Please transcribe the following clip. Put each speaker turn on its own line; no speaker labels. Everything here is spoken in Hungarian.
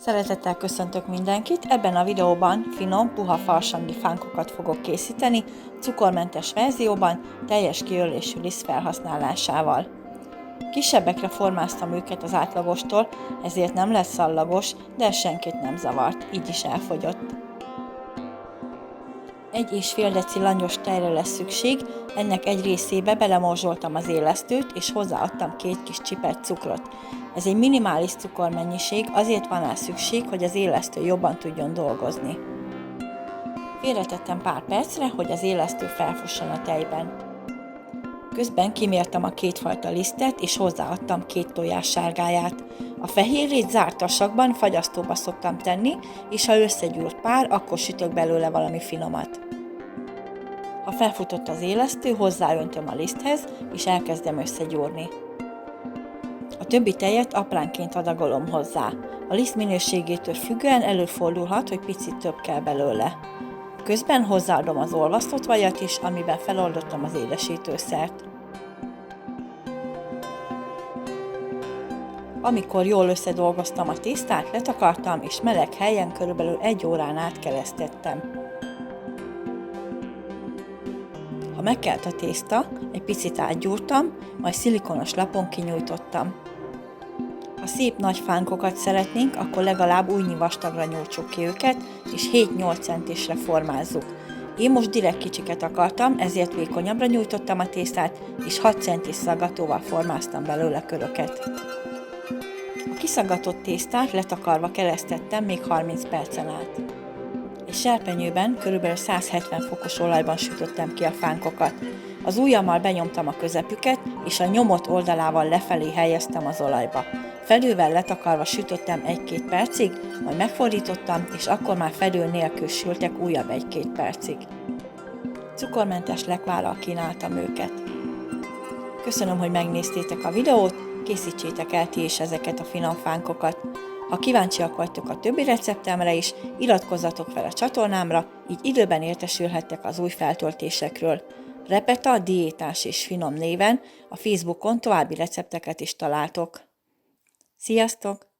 Szeretettel köszöntök mindenkit, ebben a videóban finom, puha farsangi fánkokat fogok készíteni, cukormentes verzióban, teljes kiörlésű liszt felhasználásával. Kisebbekre formáztam őket az átlagostól, ezért nem lesz szallagos, de ez senkit nem zavart, így is elfogyott. 1,5 deci langyos tejre lesz szükség, ennek egy részébe belemorzsoltam az élesztőt, és hozzáadtam 2 kis csipet cukrot. Ez egy minimális cukormennyiség, azért van rá szükség, hogy az élesztő jobban tudjon dolgozni. Félretettem pár percre, hogy az élesztő felfusson a tejben. Közben kimértem a 2 fajta lisztet, és hozzáadtam 2 tojás sárgáját. A fehérjét zárt tasakban, fagyasztóba szoktam tenni, és ha összegyúrt pár, akkor sütök belőle valami finomat. Ha felfutott az élesztő, hozzáöntöm a liszthez, és elkezdem összegyúrni. A többi tejet apránként adagolom hozzá. A liszt minőségétől függően előfordulhat, hogy picit több kell belőle. Közben hozzáadom az olvasztott vajat is, amiben feloldottam az édesítőszert. Amikor jól összedolgoztam a tésztát, letakartam, és meleg helyen körülbelül 1 órán át keresztettem. Ha megkelt a tészta, egy picit átgyúrtam, majd szilikonos lapon kinyújtottam. Ha szép nagy fánkokat szeretnénk, akkor legalább újnyi vastagra nyújtsuk ki őket, és 7-8 centisre formázzuk. Én most direkt kicsiket akartam, ezért vékonyabbra nyújtottam a tésztát, és 6 centis szaggatóval formáztam belőle köröket. A kiszaggatott tésztát letakarva keresztettem még 30 percen át. Egy serpenyőben kb. 170 fokos olajban sütöttem ki a fánkokat. Az ujjammal benyomtam a közepüket, és a nyomott oldalával lefelé helyeztem az olajba. Fedővel letakarva sütöttem 1-2 percig, majd megfordítottam, és akkor már fedő nélkül sültek újabb 1-2 percig. Cukormentes lekvárral kínáltam őket. Köszönöm, hogy megnéztétek a videót, készítsétek el ti is ezeket a finom fánkokat. Ha kíváncsiak vagytok a többi receptemre is, iratkozzatok fel a csatornámra, így időben értesülhettek az új feltöltésekről. Repeta diétás és finom néven a Facebookon további recepteket is találtok. Sziasztok!